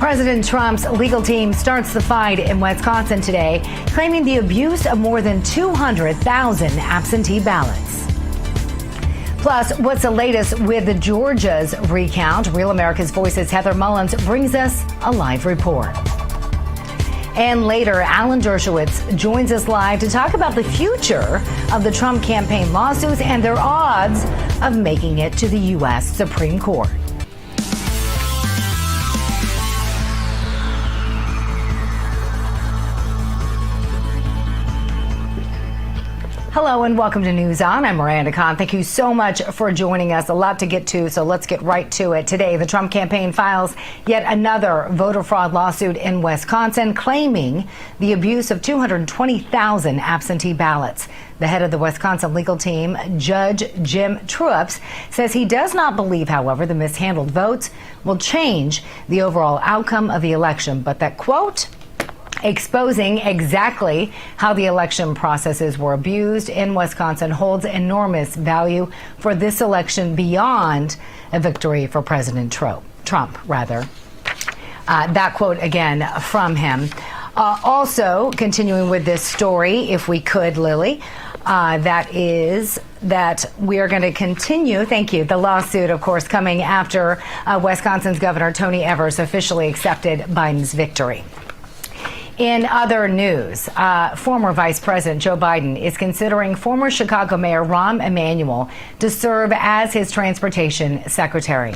President Trump's legal team starts the fight in Wisconsin today, claiming the abuse of more than 200,000 absentee ballots. Plus, what's the latest with Georgia's recount? Real America's Voice's Heather Mullins brings us a live report. And later, Alan Dershowitz joins us live to talk about the future of the Trump campaign lawsuits and their odds of making it to the U.S. Supreme Court. Hello and welcome to News On. I'm Miranda. Thank you so much for joining us. A lot to get to, so let's get right to it. Today, the Trump campaign files yet another voter fraud lawsuit in Wisconsin, claiming the abuse of 220,000 absentee ballots. The head of the Wisconsin legal team, Judge Jim Truips, says he does not believe, however, the mishandled votes will change the overall outcome of the election, but that, quote, exposing exactly how the election processes were abused in Wisconsin holds enormous value for this election beyond a victory for President Trump. That quote again from him. Also, continuing with this story, if we could, Lily, that is that we are going to continue, thank you, the lawsuit, of course, coming after Wisconsin's Governor Tony Evers officially accepted Biden's victory. In other news, former Vice President Joe Biden is considering former Chicago Mayor Rahm Emanuel to serve as his transportation secretary.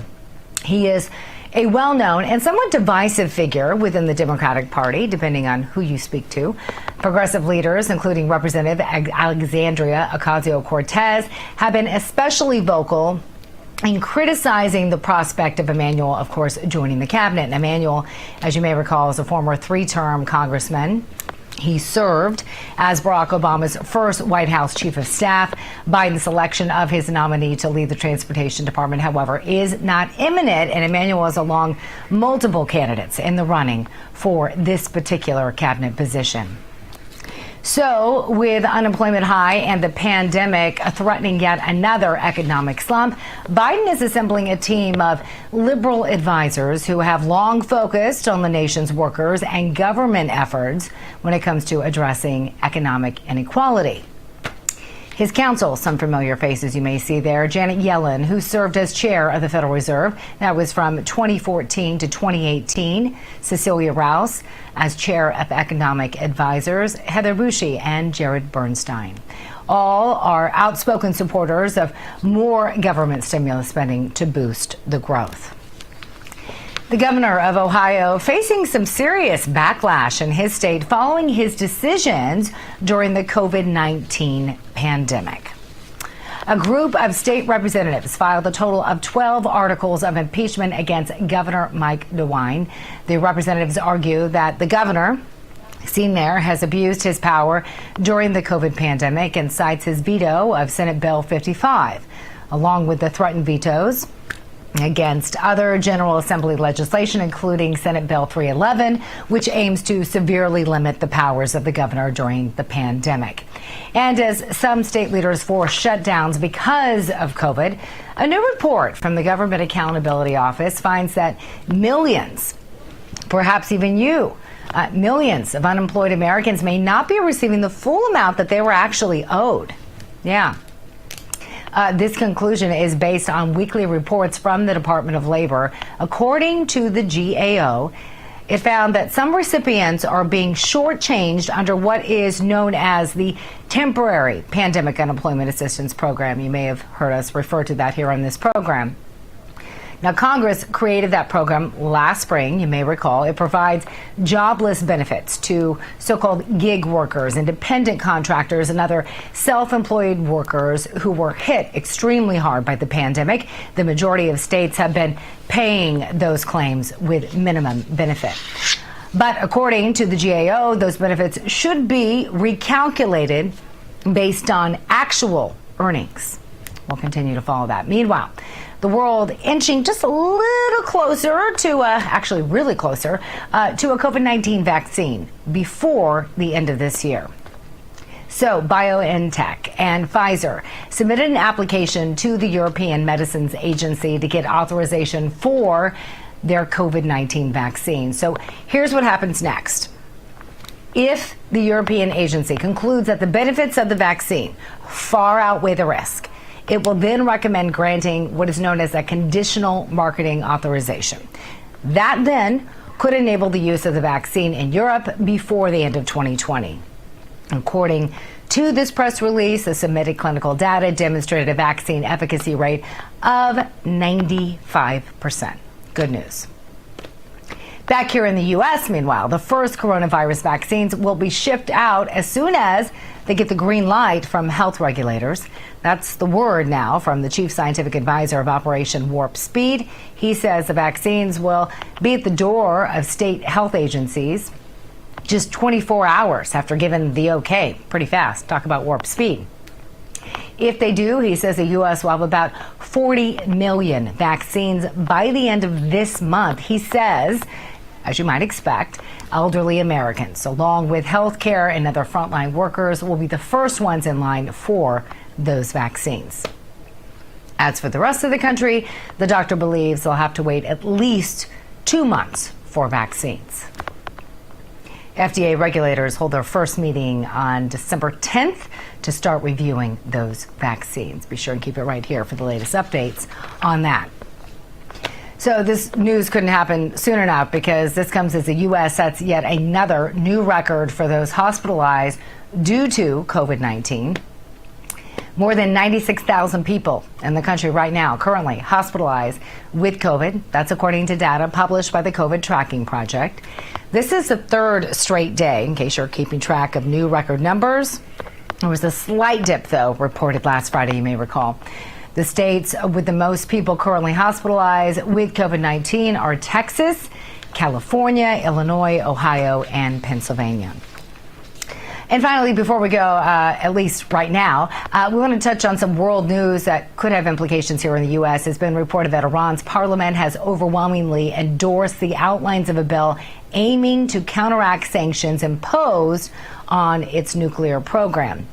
He is a well-known and somewhat divisive figure within the Democratic Party, depending on who you speak to. Progressive leaders, including Representative Alexandria Ocasio-Cortez, have been especially vocal in criticizing the prospect of Emanuel, of course, joining the cabinet. And Emanuel, as you may recall, is a former three-term congressman. He served as Barack Obama's first White House chief of staff. Biden's selection of his nominee to lead the Transportation Department, however, is not imminent, and Emanuel is along multiple candidates in the running for this particular cabinet position. So, with unemployment high and the pandemic threatening yet another economic slump, Biden is assembling a team of liberal advisors who have long focused on the nation's workers and government efforts when it comes to addressing economic inequality. His counsel, some familiar faces you may see there, Janet Yellen, who served as chair of the Federal Reserve. That was from 2014 to 2018. Cecilia Rouse as chair of economic advisors, Heather Boushey and Jared Bernstein. All are outspoken supporters of more government stimulus spending to boost the growth. The governor of Ohio facing some serious backlash in his state following his decisions during the COVID-19 pandemic. A group of state representatives filed a total of 12 articles of impeachment against Governor Mike DeWine. The representatives argue that the governor, seen there, has abused his power during the COVID pandemic and cites his veto of Senate Bill 55, along with the threatened vetoes against other General Assembly legislation, including Senate Bill 311, which aims to severely limit the powers of the governor during the pandemic. And as some state leaders force shutdowns because of COVID, a new report from the Government Accountability Office finds that millions, perhaps even you, millions of unemployed Americans may not be receiving the full amount that they were actually owed. Yeah. This conclusion is based on weekly reports from the Department of Labor. According to the GAO, it found that some recipients are being shortchanged under what is known as the Temporary Pandemic Unemployment Assistance Program. You may have heard us refer to that here on this program. Now, Congress created that program last spring, you may recall. It provides jobless benefits to so-called gig workers, independent contractors, and other self-employed workers who were hit extremely hard by the pandemic. The majority of states have been paying those claims with minimum benefit. But according to the GAO, those benefits should be recalculated based on actual earnings. We'll continue to follow that. Meanwhile, the world inching just a little closer to, actually really closer, to a COVID-19 vaccine before the end of this year. So BioNTech and Pfizer submitted an application to the European Medicines Agency to get authorization for their COVID-19 vaccine. So here's what happens next. If the European agency concludes that the benefits of the vaccine far outweigh the risk, it will then recommend granting what is known as a conditional marketing authorization. That then could enable the use of the vaccine in Europe before the end of 2020. According to this press release, the submitted clinical data demonstrated a vaccine efficacy rate of 95%. Good news. Back here in the U.S., meanwhile, the first coronavirus vaccines will be shipped out as soon as they get the green light from health regulators. That's the word now from the chief scientific advisor of Operation Warp Speed. He says the vaccines will be at the door of state health agencies just 24 hours after giving the okay. Pretty fast. Talk about warp speed. If they do, he says the U.S. will have about 40 million vaccines by the end of this month. He says, as you might expect, elderly Americans, along with healthcare and other frontline workers, will be the first ones in line for those vaccines. As for the rest of the country, the doctor believes they'll have to wait at least 2 months for vaccines. FDA regulators hold their first meeting on December 10th to start reviewing those vaccines. Be sure and keep it right here for the latest updates on that. So this news couldn't happen soon enough because this comes as the U.S. sets yet another new record for those hospitalized due to COVID-19. More than 96,000 people in the country right now currently hospitalized with COVID. That's according to data published by the COVID Tracking Project. This is the third straight day, in case you're keeping track of new record numbers. There was a slight dip, though, reported last Friday, you may recall. The states with the most people currently hospitalized with COVID-19 are Texas, California, Illinois, Ohio, and Pennsylvania. And finally, before we go, at least right now, we want to touch on some world news that could have implications here in the U.S. It's been reported that Iran's parliament has overwhelmingly endorsed the outlines of a bill aiming to counteract sanctions imposed on its nuclear program.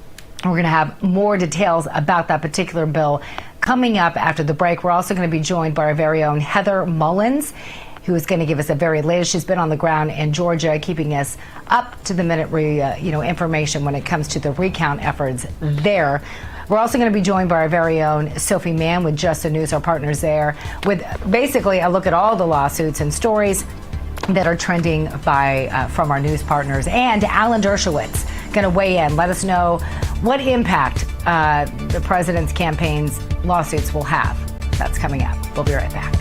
We're going to have more details about that particular bill coming up after the break. We're also going to be joined by our very own Heather Mullins, who is going to give us the very latest. She's been on the ground in Georgia, keeping us up to the minute, information when it comes to the recount efforts there. We're also going to be joined by our very own Sophie Mann with Just the News, our partners there, with basically a look at all the lawsuits and stories that are trending from our news partners. And Alan Dershowitz going to weigh in, let us know what impact the president's campaign's lawsuits will have. That's coming up. We'll be right back.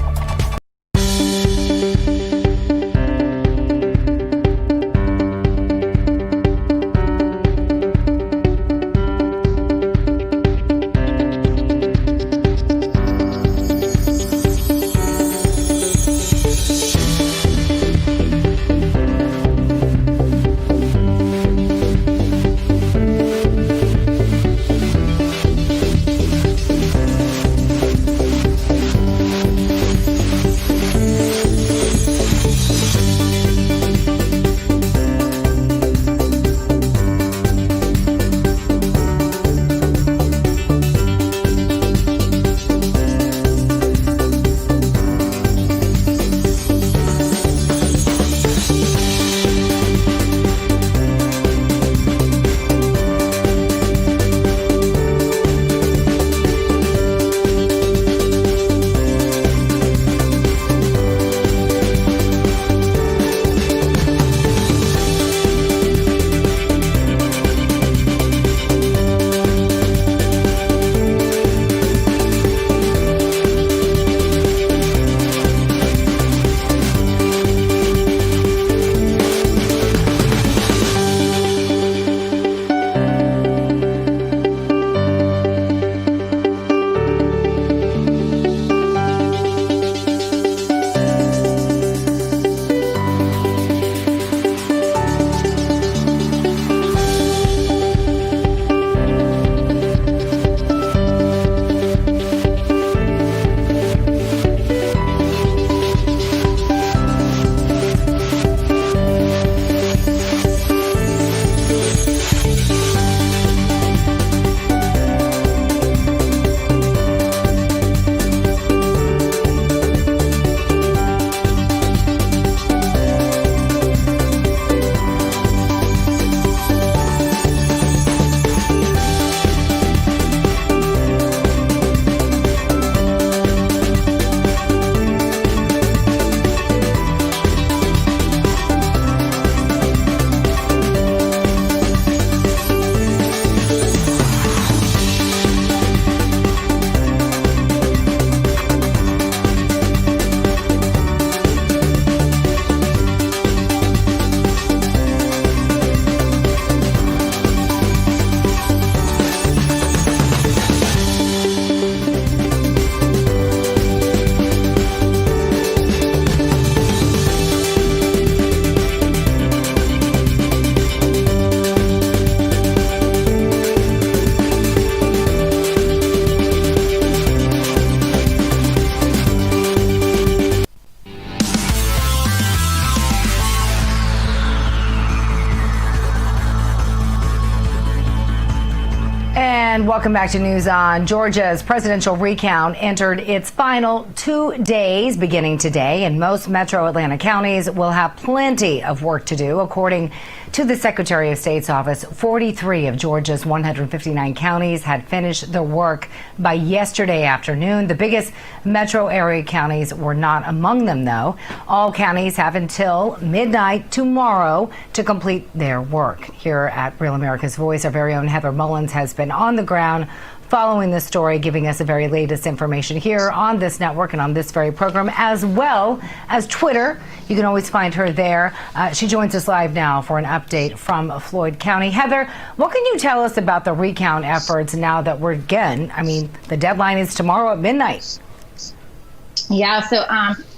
And welcome back to News On. Georgia's presidential recount entered its final 2 days beginning today, and most metro Atlanta counties will have plenty of work to do. According to the Secretary of State's office, 43 of Georgia's 159 counties had finished their work by yesterday afternoon. The biggest metro area counties were not among them, though. All counties have until midnight tomorrow to complete their work. Here at Real America's Voice, our very own Heather Mullins has been on the ground following the story, giving us the very latest information here on this network and on this very program, as well as Twitter. You can always find her there. She joins us live now for an update from Floyd County. Heather, what can you tell us about the recount efforts now that we're again, the deadline is tomorrow at midnight? Yeah, so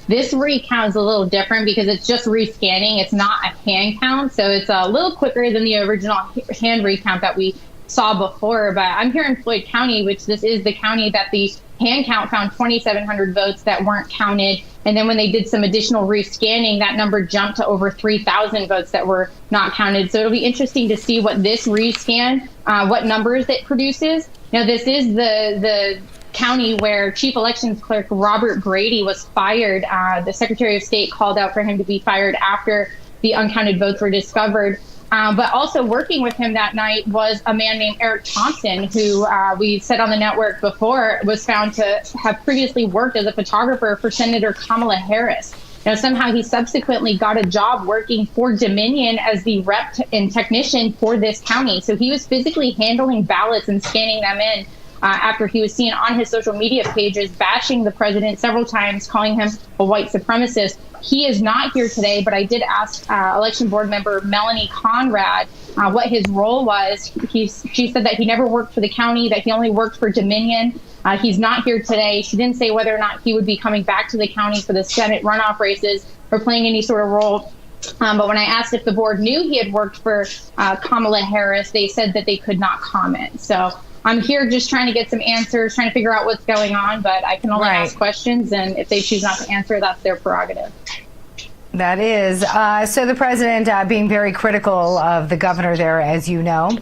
this recount is a little different because it's just rescanning. It's not a hand count, so it's a little quicker than the original hand recount that we saw before. But I'm here in Floyd County, which this is the county that the hand count found 2,700 votes that weren't counted. And then when they did some additional rescanning, that number jumped to over 3,000 votes that were not counted. So it'll be interesting to see what this rescan, what numbers it produces. Now, this is the county where Chief Elections Clerk Robert Grady was fired. The Secretary of State called out for him to be fired after the uncounted votes were discovered. But also working with him that night was a man named Eric Thompson, who we said on the network before was found to have previously worked as a photographer for Senator Kamala Harris. Now, somehow he subsequently got a job working for Dominion as the rep and technician for this county. So he was physically handling ballots and scanning them in after he was seen on his social media pages bashing the president several times, calling him a white supremacist. He is not here today, but I did ask election board member Melanie Conrad what his role was. She said that he never worked for the county, that he only worked for Dominion. He's not here today. She didn't say whether or not he would be coming back to the county for the Senate runoff races or playing any sort of role. But when I asked if the board knew he had worked for Kamala Harris, they said that they could not comment. So I'm here just trying to get some answers, trying to figure out what's going on, but I can only ask questions, and if they choose not to answer, that's their prerogative. That is. So the president being very critical of the governor there, as you know,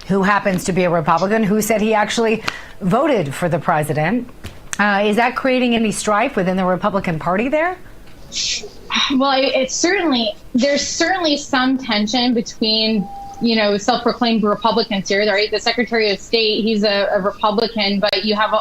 who happens to be a Republican, who said he actually voted for the president. Is that creating any strife within the Republican Party there? Well, there's certainly some tension between self-proclaimed Republicans here, right? The Secretary of State, he's a Republican, but you have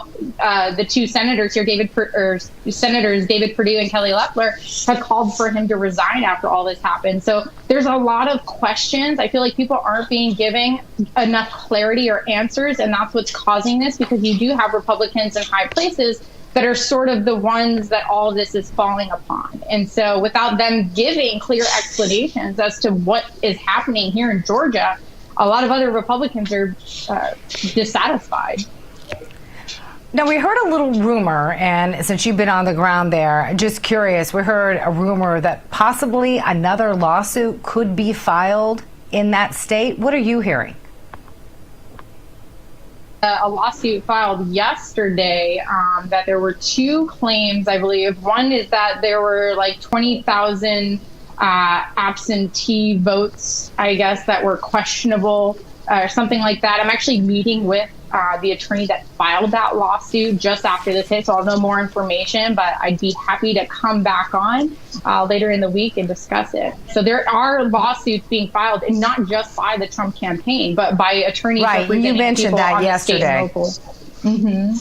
the two senators here, Senators David Perdue and Kelly Loeffler, have called for him to resign after all this happened. So there's a lot of questions. I feel like people aren't being given enough clarity or answers, and that's what's causing this, because you do have Republicans in high places that are sort of the ones that all of this is falling upon. And so without them giving clear explanations as to what is happening here in Georgia, a lot of other Republicans are dissatisfied. Now, we heard a little rumor, and since you've been on the ground there, just curious, we heard a rumor that possibly another lawsuit could be filed in that state. What are you hearing? A lawsuit filed yesterday that there were two claims, I believe. One is that there were like 20,000 absentee votes, I guess, that were questionable or something like that. I'm actually meeting with the attorney that filed that lawsuit just after this hit, so I'll know more information, but I'd be happy to come back on later in the week and discuss it. So there are lawsuits being filed, and not just by the Trump campaign, but by attorneys. Right, you mentioned that yesterday.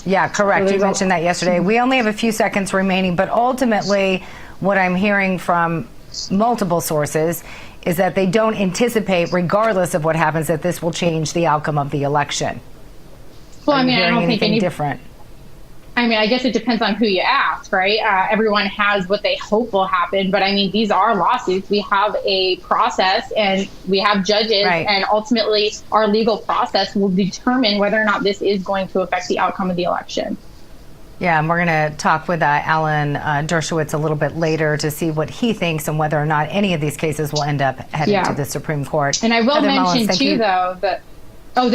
Yeah, correct. You mentioned that yesterday. We only have a few seconds remaining, but ultimately what I'm hearing from multiple sources is that they don't anticipate, regardless of what happens, that this will change the outcome of the election. Well, I don't think anything different. I guess it depends on who you ask, right? Everyone has what they hope will happen, but these are lawsuits. We have a process, and we have judges, and ultimately our legal process will determine whether or not this is going to affect the outcome of the election. Yeah, and we're going to talk with Alan Dershowitz a little bit later to see what he thinks and whether or not any of these cases will end up heading to the Supreme Court. And I will mention, too, though, that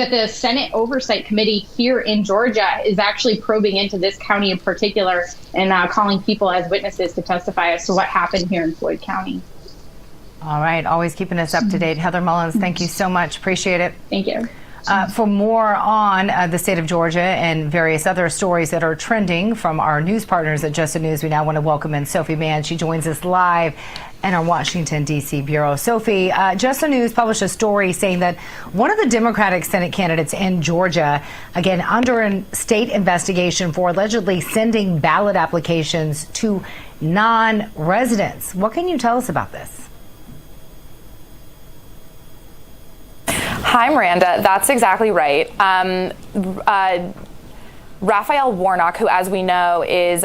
the Senate Oversight Committee here in Georgia is actually probing into this county in particular and calling people as witnesses to testify as to what happened here in Floyd County. All right. Always keeping us up to date. Heather Mullins, thank you so much. Appreciate it. Thank you. For more on the state of Georgia and various other stories that are trending from our news partners at Just the News, we now want to welcome in Sophie Mann. She joins us live in our Washington, D.C. bureau. Sophie, Just the News published a story saying that one of the Democratic Senate candidates in Georgia, again, under a state investigation for allegedly sending ballot applications to non-residents. What can you tell us about this? Hi, Miranda. That's exactly right. Raphael Warnock, who, as we know, is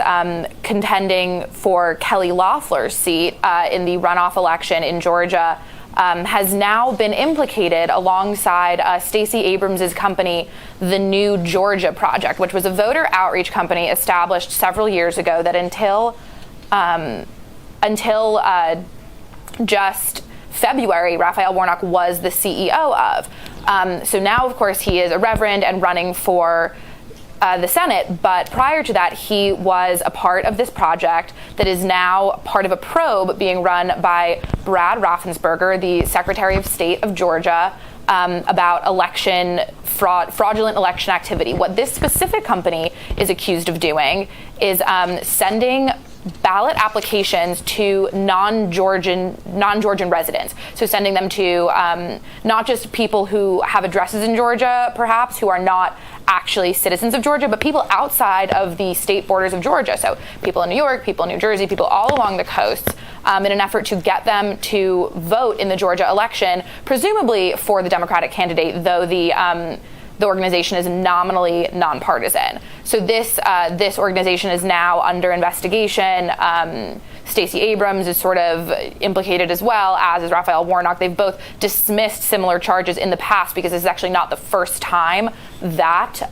contending for Kelly Loeffler's seat in the runoff election in Georgia, has now been implicated alongside Stacey Abrams' company, the New Georgia Project, which was a voter outreach company established several years ago that until just February, Raphael Warnock was the CEO of. So now, of course, he is a reverend and running for the Senate, but prior to that, he was a part of this project that is now part of a probe being run by Brad Raffensperger, the Secretary of State of Georgia, about election fraudulent election activity. What this specific company is accused of doing is sending ballot applications to non-Georgian residents. So sending them to not just people who have addresses in Georgia, perhaps, who are not actually citizens of Georgia, but people outside of the state borders of Georgia. So people in New York, people in New Jersey, people all along the coast, in an effort to get them to vote in the Georgia election, presumably for the Democratic candidate, though the organization is nominally nonpartisan. So this organization is now under investigation. Stacey Abrams is sort of implicated as well, as is Raphael Warnock. They've both dismissed similar charges in the past because this is actually not the first time that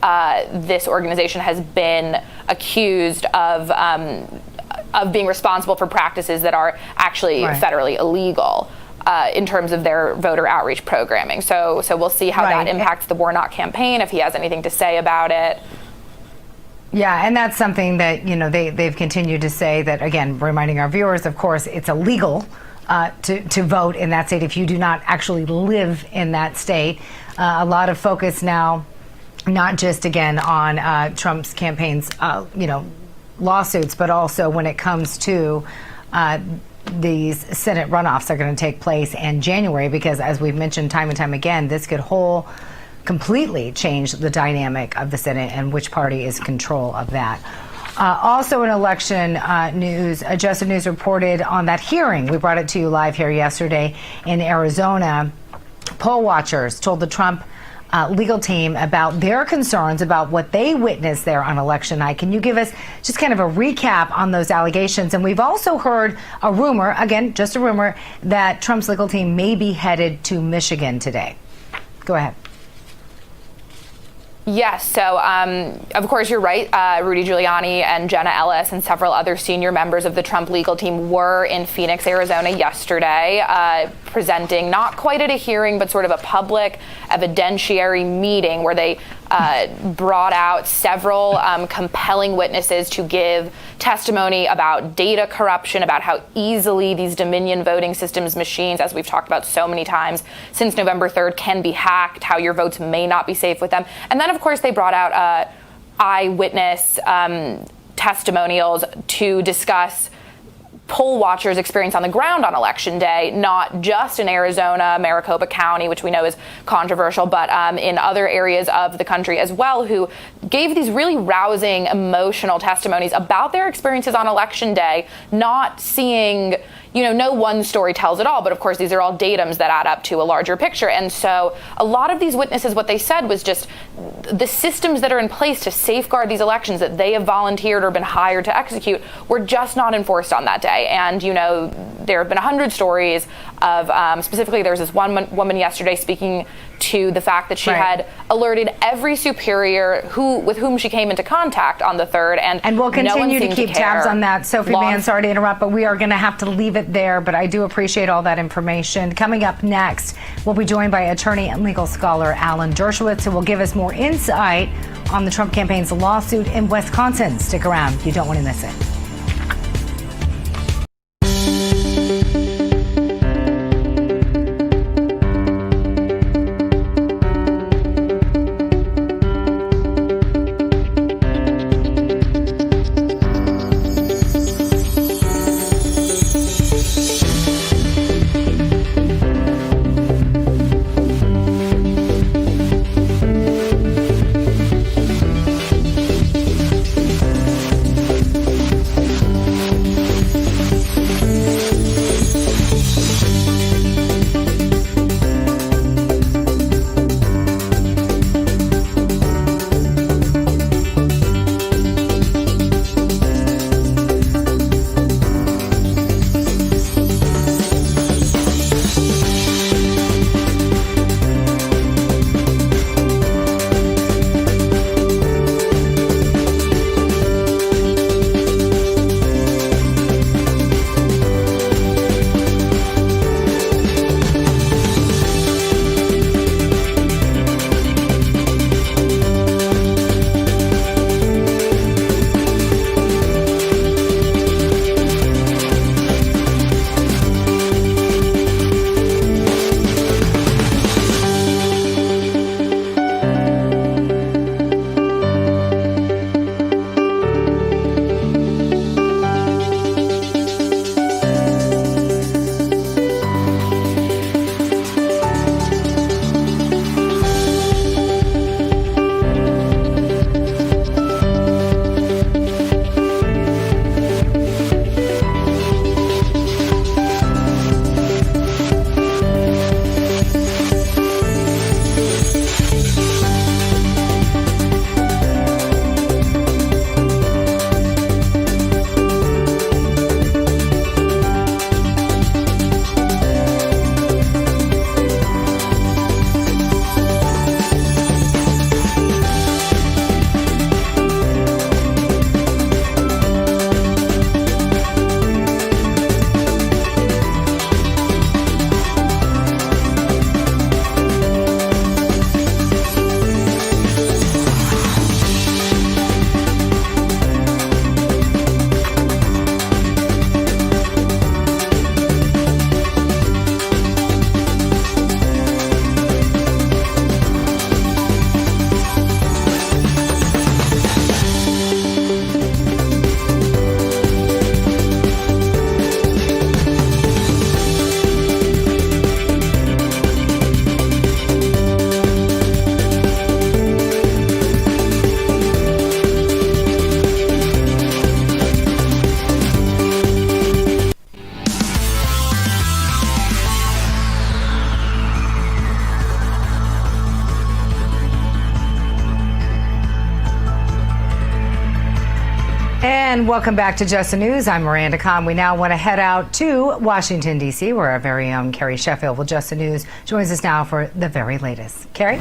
this organization has been accused of being responsible for practices that are actually federally illegal. In terms of their voter outreach programming. So we'll see how that impacts the Warnock campaign, if he has anything to say about it. Yeah, and that's something that, they've continued to say that, again, reminding our viewers, of course, it's illegal to vote in that state if you do not actually live in that state. A lot of focus now, not just, again, on Trump's campaign's, lawsuits, but also when it comes to these Senate runoffs are going to take place in January, because as we've mentioned time and time again, this could completely change the dynamic of the Senate and which party is in control of that. Also in election news, Just News reported on that hearing. We brought it to you live here yesterday in Arizona. Poll watchers told the Trump legal team about their concerns about what they witnessed there on election night. Can you give us just kind of a recap on those allegations? And we've also heard a rumor, again, just a rumor, that Trump's legal team may be headed to Michigan today. Go ahead. Yes, so of course you're right. Rudy Giuliani and Jenna Ellis and several other senior members of the Trump legal team were in Phoenix, Arizona yesterday, presenting not quite at a hearing, but sort of a public evidentiary meeting where they brought out several compelling witnesses to give testimony about data corruption, about how easily these Dominion voting systems machines, as we've talked about so many times since November 3rd, can be hacked, how your votes may not be safe with them. And then, of course, they brought out eyewitness testimonials to discuss poll watchers' experience on the ground on election day, not just in Arizona, Maricopa County, which we know is controversial, but in other areas of the country as well, who gave these really rousing, emotional testimonies about their experiences on election day, not seeing, no one story tells it all, but of course these are all datums that add up to a larger picture. And so a lot of these witnesses, what they said was just the systems that are in place to safeguard these elections that they have volunteered or been hired to execute were just not enforced on that day. And, there have been 100 stories of, specifically there was this one woman yesterday speaking to the fact that she had alerted every superior with whom she came into contact on the 3rd. And we'll continue to keep tabs on that. Sophie Mann, sorry to interrupt, but we are going to have to leave it there. But I do appreciate all that information. Coming up next, we'll be joined by attorney and legal scholar Alan Dershowitz, who will give us more insight on the Trump campaign's lawsuit in Wisconsin. Stick around. You don't want to miss it. And welcome back to Just the News. I'm Miranda Kahn. We now want to head out to Washington, D.C., where our very own Carrie Sheffield with Just the News joins us now for the very latest. Carrie?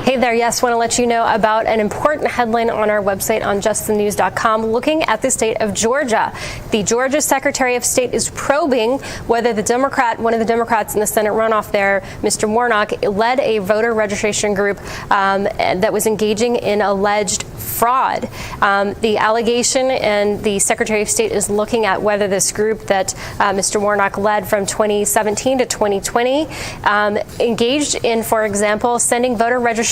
Hey there. Yes, want to let you know about an important headline on our website on justthenews.com looking at the state of Georgia. The Georgia Secretary of State is probing whether one of the Democrats in the Senate runoff there, Mr. Warnock, led a voter registration group that was engaging in alleged fraud. The allegation and the Secretary of State is looking at whether this group that Mr. Warnock led from 2017 to 2020 engaged in, for example, sending voter registration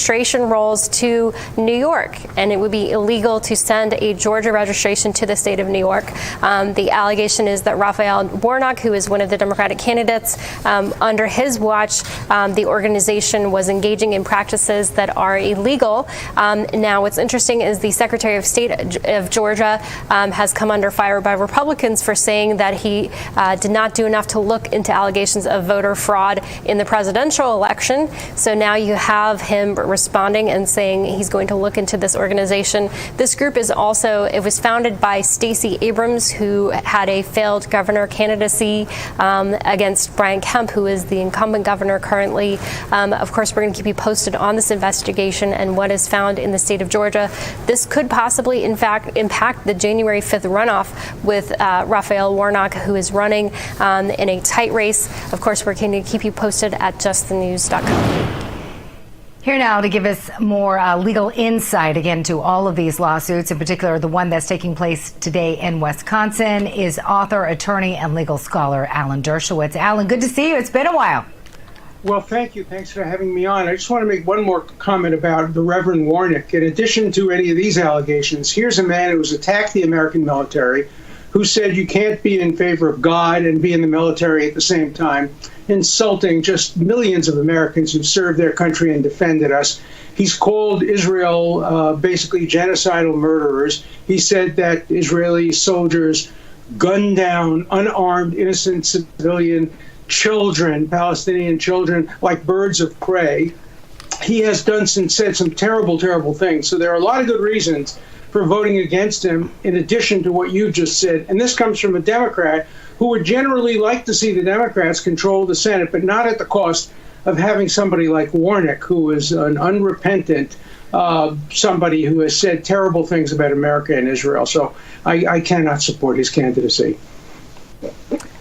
rolls to New York, and it would be illegal to send a Georgia registration to the state of New York. The allegation is that Raphael Warnock, who is one of the Democratic candidates, under his watch, the organization was engaging in practices that are illegal. Now, what's interesting is the Secretary of State of Georgia has come under fire by Republicans for saying that he did not do enough to look into allegations of voter fraud in the presidential election. So now you have him responding and saying he's going to look into this organization. This group is it was founded by Stacey Abrams, who had a failed governor candidacy against Brian Kemp, who is the incumbent governor currently. Of course, we're going to keep you posted on this investigation and what is found in the state of Georgia. This could possibly, in fact, impact the January 5th runoff with Raphael Warnock, who is running in a tight race. Of course, we're going to keep you posted at justthenews.com. Here now to give us more legal insight again to all of these lawsuits, in particular the one that's taking place today in Wisconsin, is author, attorney, and legal scholar Alan Dershowitz. Alan, good to see you. It's been a while. Well, thank you. Thanks for having me on. I just want to make one more comment about the Reverend Warnock. In addition to any of these allegations, here's a man who's attacked the American military, who said you can't be in favor of God and be in the military at the same time, insulting just millions of Americans who served their country and defended us. He's called Israel basically genocidal murderers. He said that Israeli soldiers gunned down unarmed, innocent civilian children, Palestinian children, like birds of prey. He has done and said some terrible, terrible things. So there are a lot of good reasons for voting against him, in addition to what you just said. And this comes from a Democrat who would generally like to see the Democrats control the Senate, but not at the cost of having somebody like Warnock, who is an unrepentant somebody who has said terrible things about America and Israel. So I cannot support his candidacy.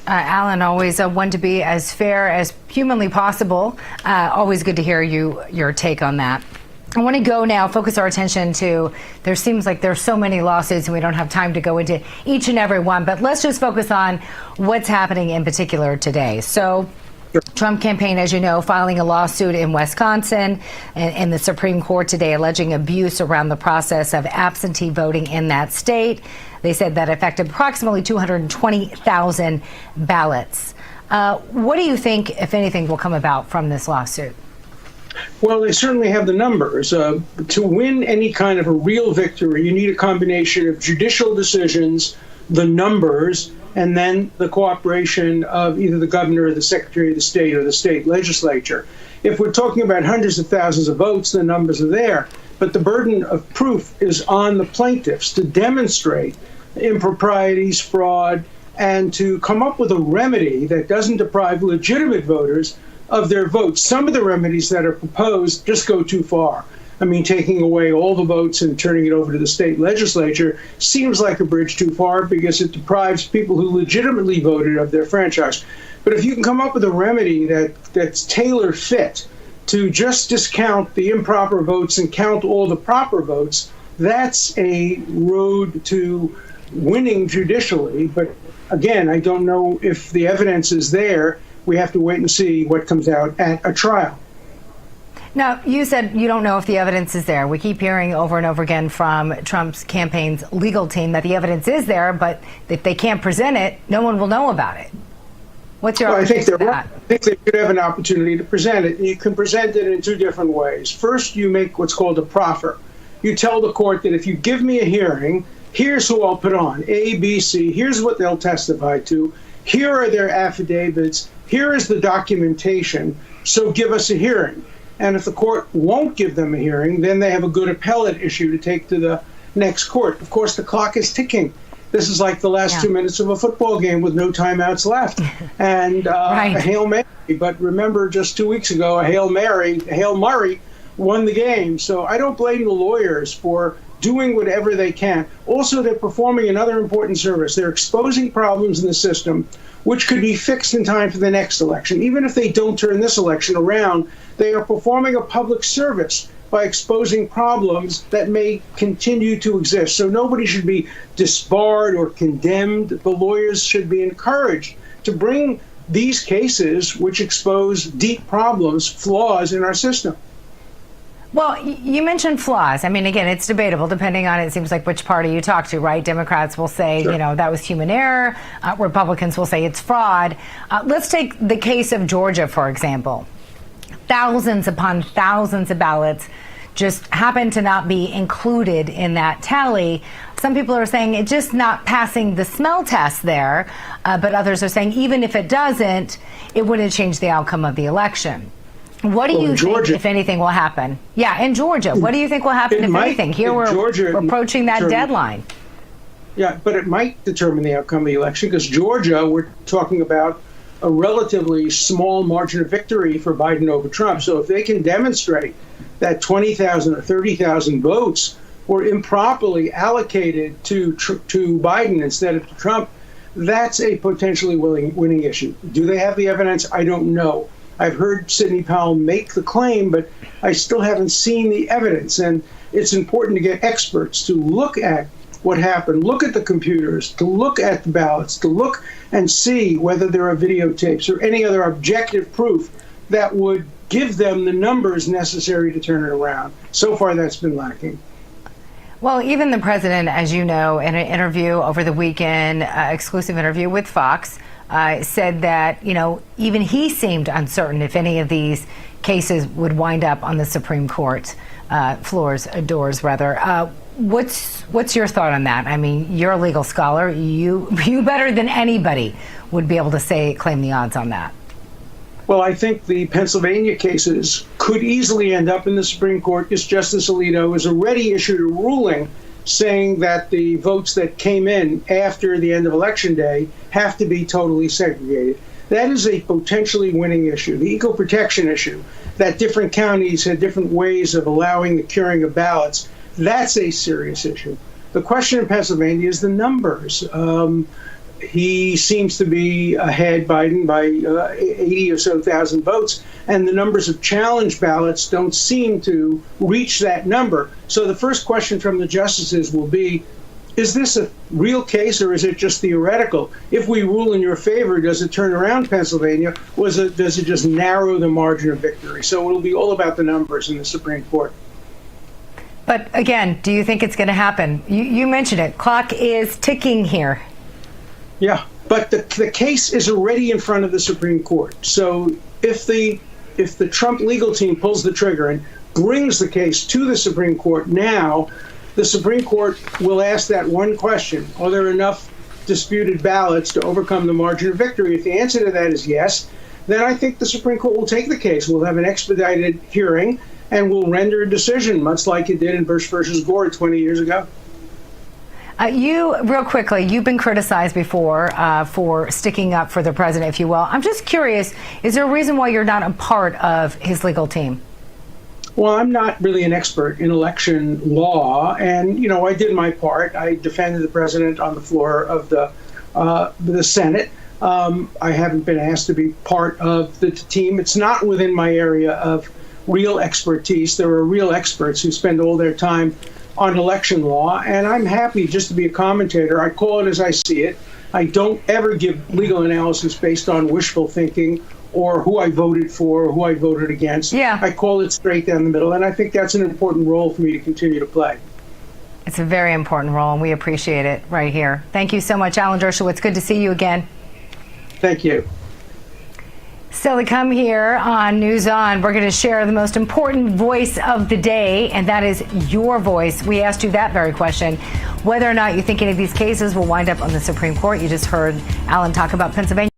Alan, always one to be as fair as humanly possible. Always good to hear your take on that. I want to go now, focus our attention to, there seems like there's so many lawsuits and we don't have time to go into each and every one, but let's just focus on what's happening in particular today. So Trump campaign, as you know, filing a lawsuit in Wisconsin in the Supreme Court today, alleging abuse around the process of absentee voting in that state. They said that affected approximately 220,000 ballots. What do you think, if anything, will come about from this lawsuit? Well, they certainly have the numbers. To win any kind of a real victory, you need a combination of judicial decisions, the numbers, and then the cooperation of either the governor or the secretary of the state or the state legislature. If we're talking about hundreds of thousands of votes, the numbers are there. But the burden of proof is on the plaintiffs to demonstrate improprieties, fraud, and to come up with a remedy that doesn't deprive legitimate voters of their votes. Some of the remedies that are proposed just go too far. I mean, taking away all the votes and turning it over to the state legislature seems like a bridge too far because it deprives people who legitimately voted of their franchise. But if you can come up with a remedy that's tailor fit to just discount the improper votes and count all the proper votes, that's a road to winning judicially. But again, I don't know if the evidence is there. We have to wait and see what comes out at a trial. Now, you said you don't know if the evidence is there. We keep hearing over and over again from Trump's campaign's legal team that the evidence is there, but if they can't present it, no one will know about it. What's your argument for that? I think they could have an opportunity to present it. You can present it in two different ways. First, you make what's called a proffer. You tell the court that if you give me a hearing, here's who I'll put on, A, B, C. Here's what they'll testify to. Here are their affidavits. Here is the documentation. So give us a hearing. And if the court won't give them a hearing, then they have a good appellate issue to take to the next court. Of course, the clock is ticking. This is like the last 2 minutes of a football game with no timeouts left, and a Hail Mary. But remember, just 2 weeks ago, a Hail Murray won the game. So I don't blame the lawyers for doing whatever they can. Also, they're performing another important service. They're exposing problems in the system, which could be fixed in time for the next election. Even if they don't turn this election around, they are performing a public service by exposing problems that may continue to exist. So nobody should be disbarred or condemned. The lawyers should be encouraged to bring these cases which expose deep problems, flaws in our system. Well, you mentioned flaws. I mean, again, it's debatable depending on, it seems like, which party you talk to, right? Democrats will say, Sure. that was human error. Republicans will say it's fraud. Let's take the case of Georgia, for example. Thousands upon thousands of ballots just happen to not be included in that tally. Some people are saying it's just not passing the smell test there, but others are saying even if it doesn't, it wouldn't change the outcome of the election. What do you think, if anything, will happen? Yeah, in Georgia, what do you think will happen, if anything? Here we're approaching that deadline. Yeah, but it might determine the outcome of the election, because Georgia, we're talking about a relatively small margin of victory for Biden over Trump. So if they can demonstrate that 20,000 or 30,000 votes were improperly allocated to Biden instead of to Trump, that's a potentially winning issue. Do they have the evidence? I don't know. I've heard Sidney Powell make the claim, but I still haven't seen the evidence. And it's important to get experts to look at what happened, look at the computers, to look at the ballots, to look and see whether there are videotapes or any other objective proof that would give them the numbers necessary to turn it around. So far, that's been lacking. Well, even the president, as you know, in an interview over the weekend, exclusive interview with Fox, said that, even he seemed uncertain if any of these cases would wind up on the Supreme Court doors. What's your thought on that? I mean, you're a legal scholar. You better than anybody would be able to claim the odds on that. Well, I think the Pennsylvania cases could easily end up in the Supreme Court, because Justice Alito has already issued a ruling saying that the votes that came in after the end of Election Day have to be totally segregated. That is a potentially winning issue. The equal protection issue, that different counties had different ways of allowing the curing of ballots, that's a serious issue. The question in Pennsylvania is the numbers. He seems to be ahead, Biden, by 80 or so thousand votes, and the numbers of challenge ballots don't seem to reach that number. So the first question from the justices will be, is this a real case or is it just theoretical? If we rule in your favor, does it turn around Pennsylvania, or does it just narrow the margin of victory? So it'll be all about the numbers in the Supreme Court. But again, do you think it's going to happen? You mentioned it. Clock is ticking here. Yeah, but the case is already in front of the Supreme Court. So if the Trump legal team pulls the trigger and brings the case to the Supreme Court now, the Supreme Court will ask that one question: are there enough disputed ballots to overcome the margin of victory? If the answer to that is yes, then I think the Supreme Court will take the case. We'll have an expedited hearing and we'll render a decision, much like it did in Bush versus Gore 20 years ago. Real quickly, you've been criticized before for sticking up for the president, if you will. I'm just curious, is there a reason why you're not a part of his legal team? Well, I'm not really an expert in election law, and, I did my part. I defended the president on the floor of the Senate. I haven't been asked to be part of the team. It's not within my area of real expertise. There are real experts who spend all their time on election law, and I'm happy just to be a commentator. I call it as I see it. I don't ever give legal analysis based on wishful thinking or who I voted for or who I voted against. Yeah. I call it straight down the middle, and I think that's an important role for me to continue to play. It's a very important role, and we appreciate it right here. Thank you so much, Alan Dershowitz. Good to see you again. Thank you. Still to come here on News On, we're going to share the most important voice of the day, and that is your voice. We asked you that very question, whether or not you think any of these cases will wind up on the Supreme Court. You just heard Alan talk about Pennsylvania.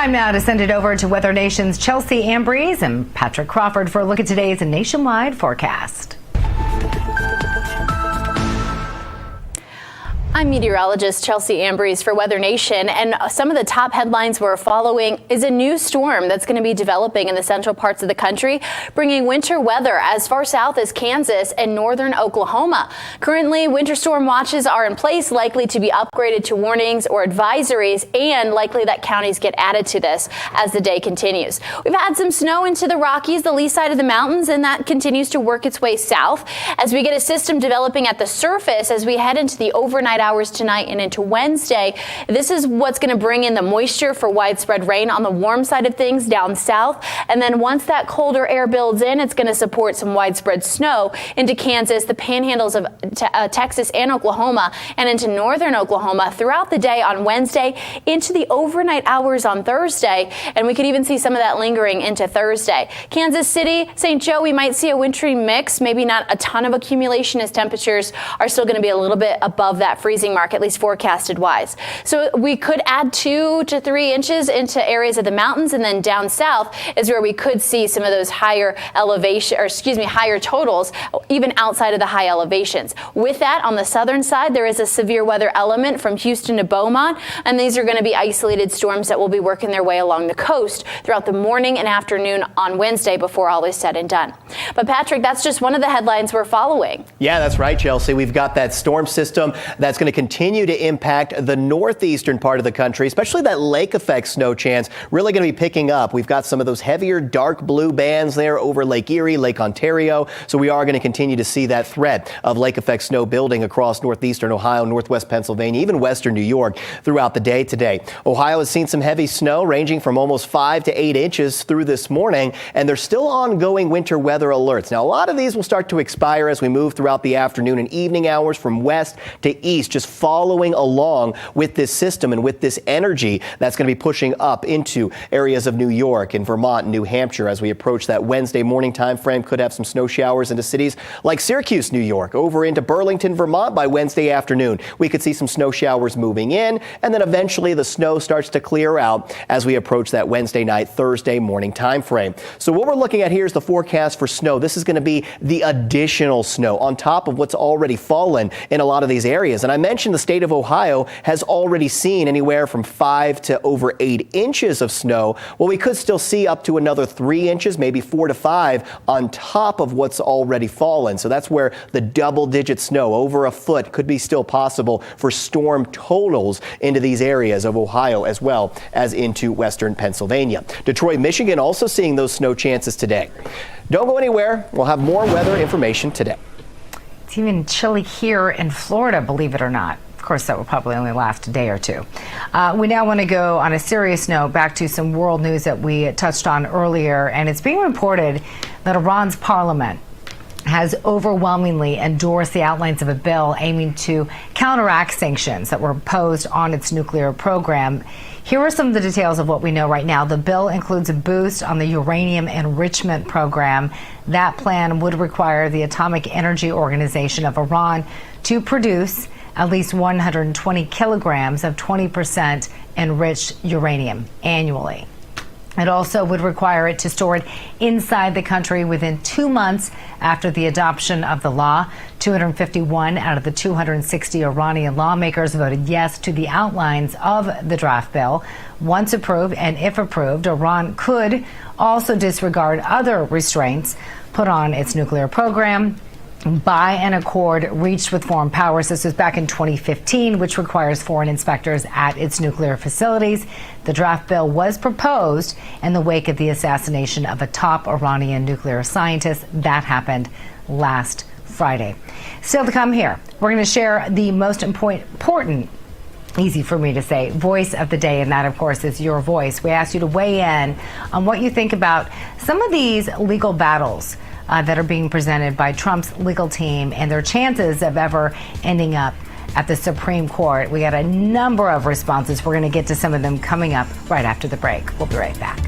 Time now to send it over to Weather Nation's Chelsea Ambrose and Patrick Crawford for a look at today's nationwide forecast. I'm meteorologist Chelsea Ambrose for Weather Nation, and some of the top headlines we're following is a new storm that's going to be developing in the central parts of the country, bringing winter weather as far south as Kansas and northern Oklahoma. Currently, winter storm watches are in place, likely to be upgraded to warnings or advisories, and likely that counties get added to this as the day continues. We've had some snow into the Rockies, the lee side of the mountains, and that continues to work its way south as we get a system developing at the surface as we head into the overnight hours tonight and into Wednesday. This is what's going to bring in the moisture for widespread rain on the warm side of things down south. And then once that colder air builds in, it's going to support some widespread snow into Kansas, the panhandles of Texas and Oklahoma, and into northern Oklahoma throughout the day on Wednesday into the overnight hours on Thursday. And we could even see some of that lingering into Thursday. Kansas City, St. Joe, we might see a wintry mix, maybe not a ton of accumulation as temperatures are still going to be a little bit above that freezing mark, at least forecasted wise. So we could add 2 to 3 inches into areas of the mountains, and then down south is where we could see some of those higher higher totals, even outside of the high elevations. With that, on the southern side, there is a severe weather element from Houston to Beaumont, and these are going to be isolated storms that will be working their way along the coast throughout the morning and afternoon on Wednesday before all is said and done. But Patrick, that's just one of the headlines we're following. Yeah, that's right, Chelsea. We've got that storm system that's going to continue to impact the northeastern part of the country, especially that lake effect snow chance really going to be picking up. We've got some of those heavier dark blue bands there over Lake Erie, Lake Ontario. So we are going to continue to see that threat of lake effect snow building across northeastern Ohio, northwest Pennsylvania, even western New York throughout the day today. Ohio has seen some heavy snow ranging from almost 5 to 8 inches through this morning, and there's still ongoing winter weather alerts. Now, a lot of these will start to expire as we move throughout the afternoon and evening hours from west to east, just following along with this system and with this energy that's going to be pushing up into areas of New York and Vermont and New Hampshire as we approach that Wednesday morning time frame. Could have some snow showers into cities like Syracuse, New York, over into Burlington, Vermont by Wednesday afternoon. We could see some snow showers moving in, and then eventually the snow starts to clear out as we approach that Wednesday night, Thursday morning time frame. So what we're looking at here is the forecast for snow. This is going to be the additional snow on top of what's already fallen in a lot of these areas. And I mentioned the state of Ohio has already seen anywhere from 5 to over 8 inches of snow. Well, we could still see up to another 3 inches, maybe 4 to 5 on top of what's already fallen. So that's where the double-digit snow over a foot could be still possible for storm totals into these areas of Ohio as well as into western Pennsylvania. Detroit, Michigan also seeing those snow chances today. Don't go anywhere. We'll have more weather information today. It's even chilly here in Florida, believe it or not. Of course, that will probably only last a day or two. We now want to go on a serious note back to some world news that we touched on earlier. And it's being reported that Iran's parliament has overwhelmingly endorsed the outlines of a bill aiming to counteract sanctions that were imposed on its nuclear program. Here are some of the details of what we know right now. The bill includes a boost on the uranium enrichment program. That plan would require the Atomic Energy Organization of Iran to produce at least 120 kilograms of 20% enriched uranium annually. It also would require it to store it inside the country within 2 months after the adoption of the law. 251 out of the 260 Iranian lawmakers voted yes to the outlines of the draft bill. Once approved, and if approved, Iran could also disregard other restraints put on its nuclear program by an accord reached with foreign powers. This was back in 2015, which requires foreign inspectors at its nuclear facilities. The draft bill was proposed in the wake of the assassination of a top Iranian nuclear scientist. That happened last Friday. Still to come here, we're going to share the most important, easy for me to say, voice of the day, and that, of course, is your voice. We asked you to weigh in on what you think about some of these legal battles that are being presented by Trump's legal team and their chances of ever ending up at the Supreme Court. We got a number of responses. We're going to get to some of them coming up right after the break. We'll be right back.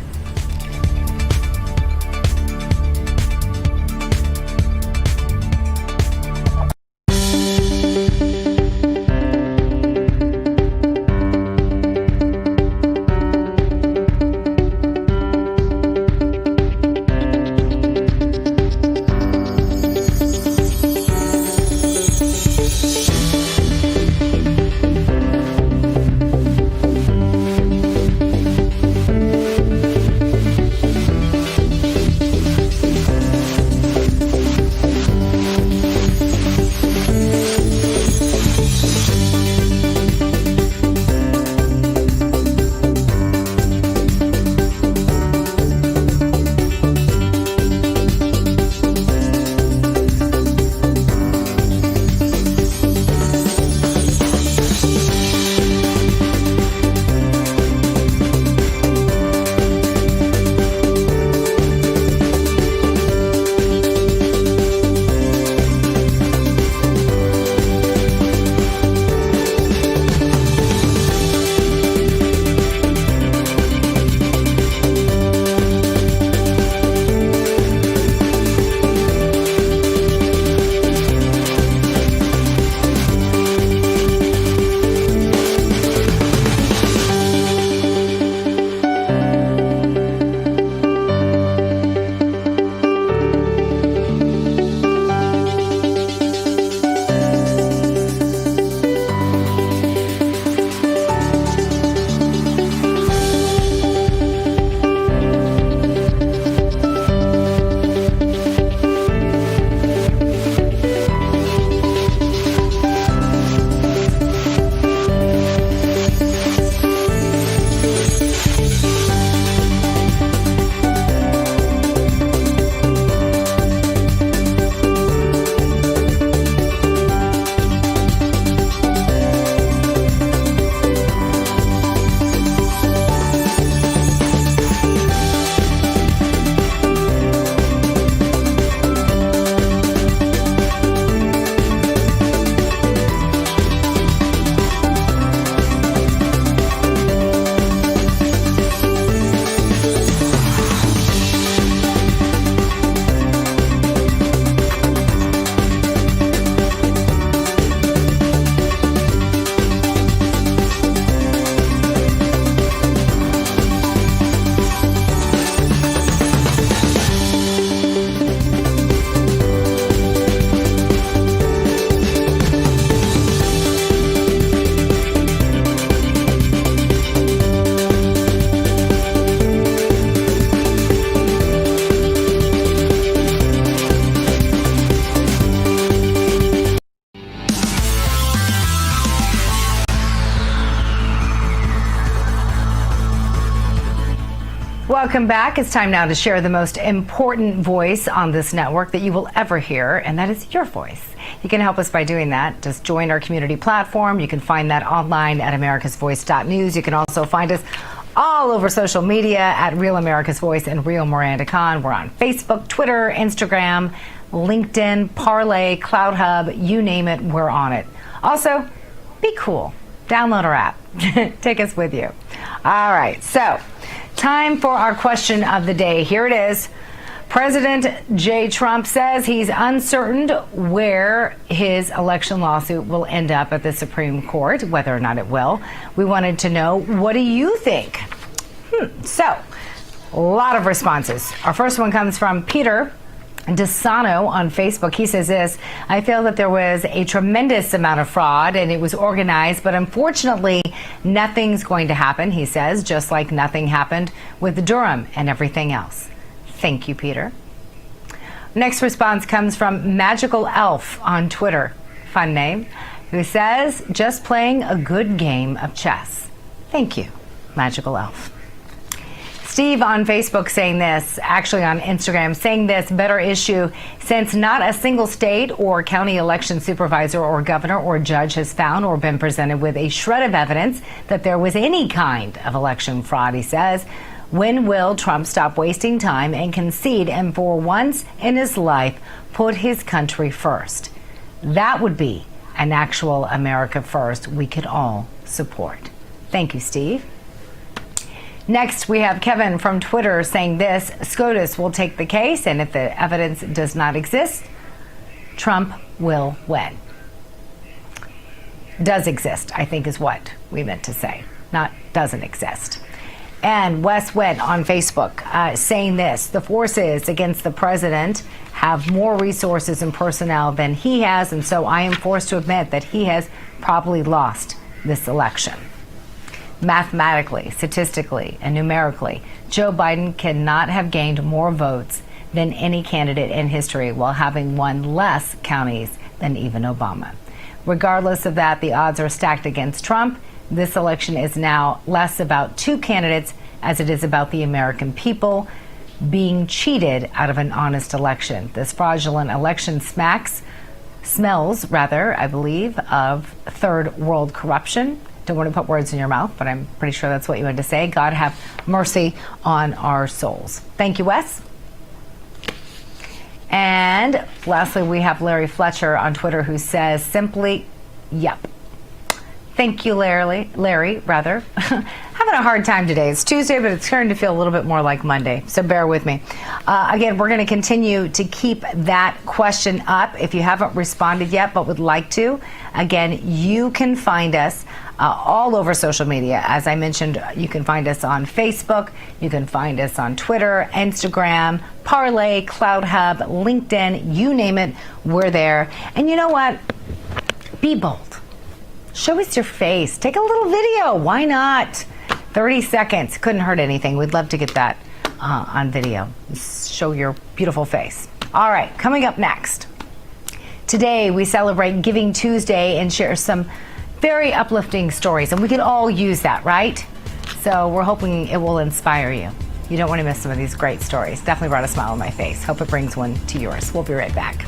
Welcome back. It's time now to share the most important voice on this network that you will ever hear, and that is your voice. You can help us by doing that. Just join our community platform. You can find that online at americasvoice.news. You can also find us all over social media at Real America's Voice and Real Miranda Khan. We're on Facebook, Twitter, Instagram, LinkedIn, Parlay, Cloud Hub, you name it, we're on it. Also, be cool. Download our app. Take us with you. All right, so time for our question of the day. Here it is. President J. Trump says he's uncertain where his election lawsuit will end up at the Supreme Court, whether or not it will. We wanted to know, what do you think? So, a lot of responses. Our first one comes from Peter DeSano on Facebook. He says this: I feel that there was a tremendous amount of fraud and it was organized, but unfortunately nothing's going to happen, he says, just like nothing happened with Durham and everything else. Thank you, Peter. Next response comes from Magical Elf on Twitter, fun name, who says, just playing a good game of chess. Thank you, Magical Elf. Steve on Facebook saying this, actually on Instagram, saying this: better issue since not a single state or county election supervisor or governor or judge has found or been presented with a shred of evidence that there was any kind of election fraud, he says. When will Trump stop wasting time and concede and for once in his life put his country first? That would be an actual America first we could all support. Thank you, Steve. Next, we have Kevin from Twitter saying this: SCOTUS will take the case, and if the evidence does not exist, Trump will win. Does exist, I think, is what we meant to say, not doesn't exist. And Wes went on Facebook saying this: the forces against the president have more resources and personnel than he has, and so I am forced to admit that he has probably lost this election. Mathematically, statistically, and numerically, Joe Biden cannot have gained more votes than any candidate in history while having won less counties than even Obama. Regardless of that, the odds are stacked against Trump. This election is now less about two candidates as it is about the American people being cheated out of an honest election. This fraudulent election smells, I believe, of third world corruption. Don't want to put words in your mouth, but I'm pretty sure that's what you wanted to say. God have mercy on our souls. Thank you, Wes. And lastly, we have Larry Fletcher on Twitter who says simply, yep. Thank you, Larry. Having a hard time today. It's Tuesday, but it's starting to feel a little bit more like Monday, so bear with me. Again, we're going to continue to keep that question up if you haven't responded yet but would like to. Again, you can find us all over social media. As I mentioned, you can find us on Facebook, you can find us on Twitter, Instagram, Parlay, Cloud Hub, LinkedIn, you name it, we're there. And you know what? Be bold. Show us your face. Take a little video. Why not? 30 seconds. Couldn't hurt anything. We'd love to get that on video. Show your beautiful face. All right, coming up next. Today, we celebrate Giving Tuesday and share some very uplifting stories. And we can all use that, right? So we're hoping it will inspire you. You don't want to miss some of these great stories. Definitely brought a smile on my face. Hope it brings one to yours. We'll be right back.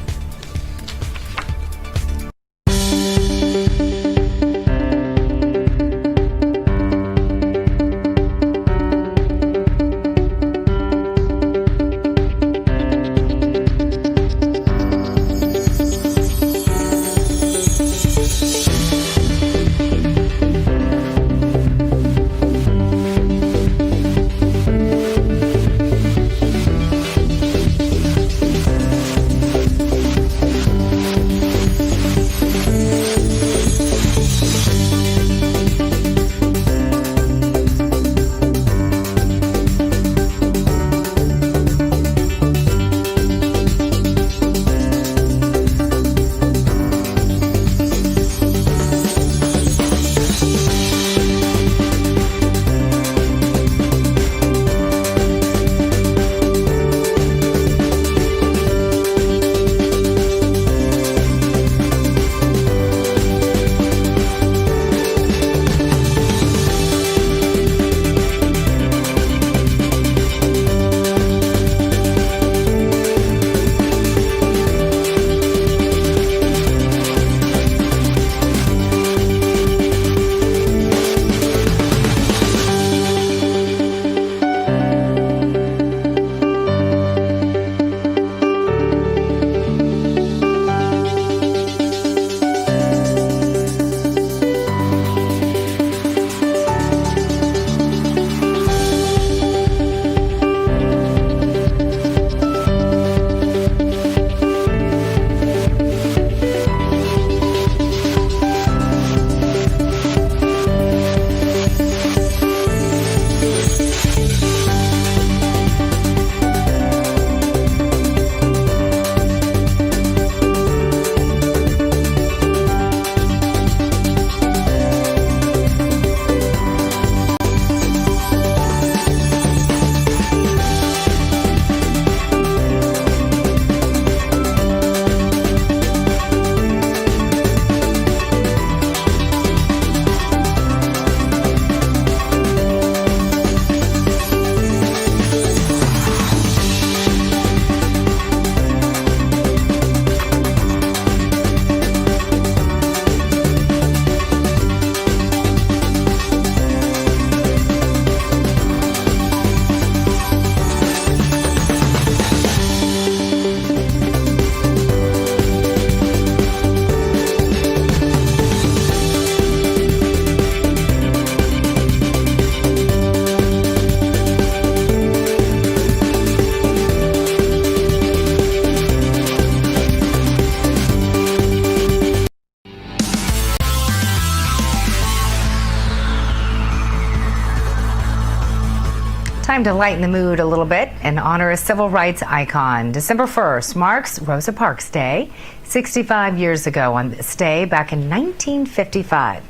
Time to lighten the mood a little bit and honor a civil rights icon. December 1st marks Rosa Parks Day. 65 years ago on this day, back in 1955,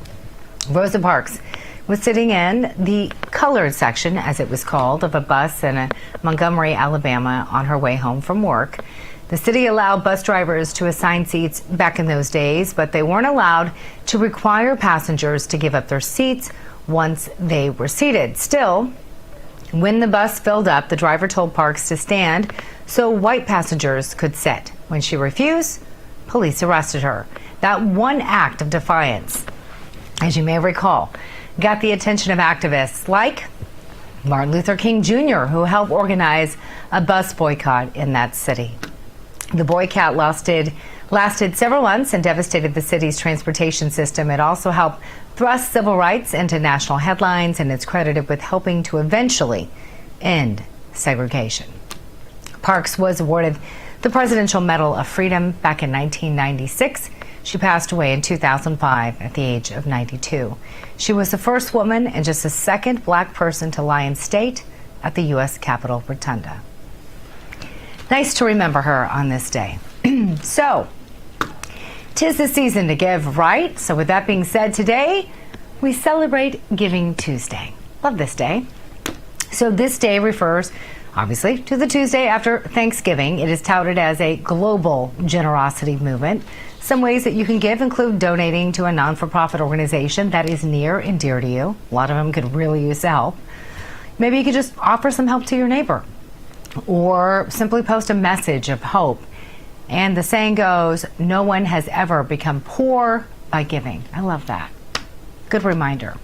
Rosa Parks was sitting in the colored section, as it was called, of a bus in Montgomery, Alabama, on her way home from work. The city allowed bus drivers to assign seats back in those days, but they weren't allowed to require passengers to give up their seats once they were seated. Still, when the bus filled up, the driver told Parks to stand so white passengers could sit. When she refused, police arrested her. That one act of defiance, as you may recall, got the attention of activists like Martin Luther King Jr., who helped organize a bus boycott in that city. The boycott lasted several months and devastated the city's transportation system. It also helped thrust civil rights into national headlines, and it's credited with helping to eventually end segregation. Parks was awarded the Presidential Medal of Freedom back in 1996. She passed away in 2005 at the age of 92. She was the first woman and just the second black person to lie in state at the U.S. Capitol Rotunda. Nice to remember her on this day. So, 'tis the season to give, right? So with that being said, today we celebrate Giving Tuesday. Love this day. So this day refers, obviously, to the Tuesday after Thanksgiving. It is touted as a global generosity movement. Some ways that you can give include donating to a non-for-profit organization that is near and dear to you. A lot of them could really use the help. Maybe you could just offer some help to your neighbor, or simply post a message of hope. And the saying goes, no one has ever become poor by giving. I love that. Good reminder.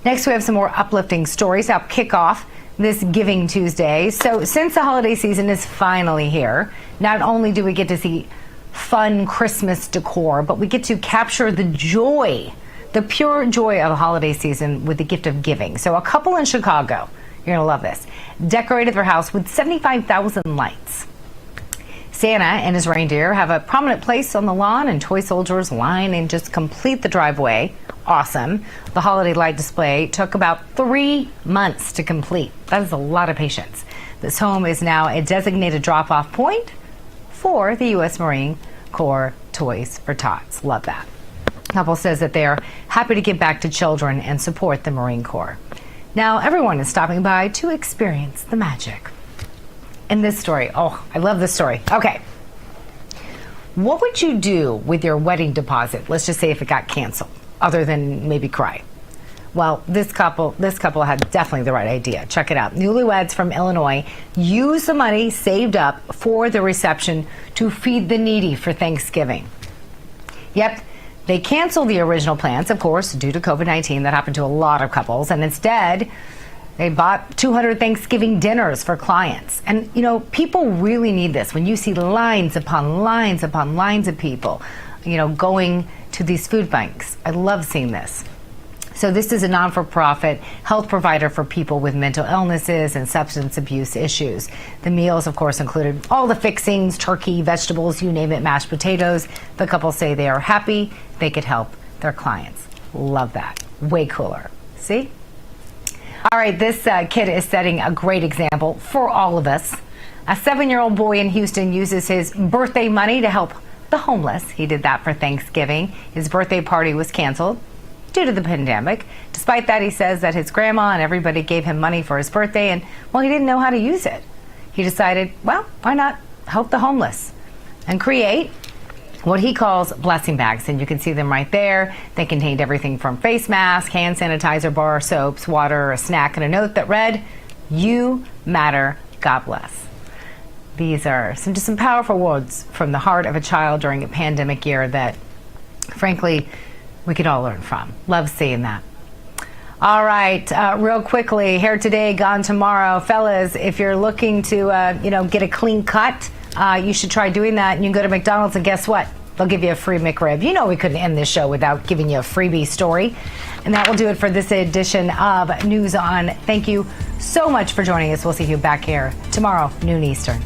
Next, we have some more uplifting stories to help kick off this Giving Tuesday. So since the holiday season is finally here, not only do we get to see fun Christmas decor, but we get to capture the joy, the pure joy of the holiday season with the gift of giving. So a couple in Chicago, you're going to love this, decorated their house with 75,000 lights. Santa and his reindeer have a prominent place on the lawn, and toy soldiers line and just complete the driveway. Awesome. The holiday light display took about 3 months to complete. That is a lot of patience. This home is now a designated drop-off point for the U.S. Marine Corps Toys for Tots. Love that. The couple says that they are happy to give back to children and support the Marine Corps. Now, everyone is stopping by to experience the magic. In this story, oh, I love this story. Okay. What would you do with your wedding deposit? Let's just say if it got canceled, other than maybe cry. Well, this couple had definitely the right idea. Check it out. Newlyweds from Illinois used the money saved up for the reception to feed the needy for Thanksgiving. Yep. They canceled the original plans, of course, due to COVID-19. That happened to a lot of couples. And instead, they bought 200 Thanksgiving dinners for clients. And, you know, people really need this. When you see lines upon lines upon lines of people, you know, going to these food banks. I love seeing this. So this is a non-for-profit health provider for people with mental illnesses and substance abuse issues. The meals, of course, included all the fixings, turkey, vegetables, you name it, mashed potatoes. The couple say they are happy they could help their clients. Love that. Way cooler. See? All right, this kid is setting a great example for all of us. A 7-year-old boy in Houston uses his birthday money to help the homeless. He did that for Thanksgiving. His birthday party was canceled due to the pandemic. Despite that, he says that his grandma and everybody gave him money for his birthday, and, well, he didn't know how to use it. He decided, well, why not help the homeless and create what he calls blessing bags, and you can see them right there. They contained everything from face mask, hand sanitizer, bar soaps, water, a snack, and a note that read, "You matter, God bless." These are just some powerful words from the heart of a child during a pandemic year that, frankly, we could all learn from. Love seeing that. All right, real quickly, hair today, gone tomorrow. Fellas, if you're looking to, get a clean cut, you should try doing that. And you can go to McDonald's, and guess what? They'll give you a free McRib. You know we couldn't end this show without giving you a freebie story. And that will do it for this edition of News On. Thank you so much for joining us. We'll see you back here tomorrow, noon Eastern.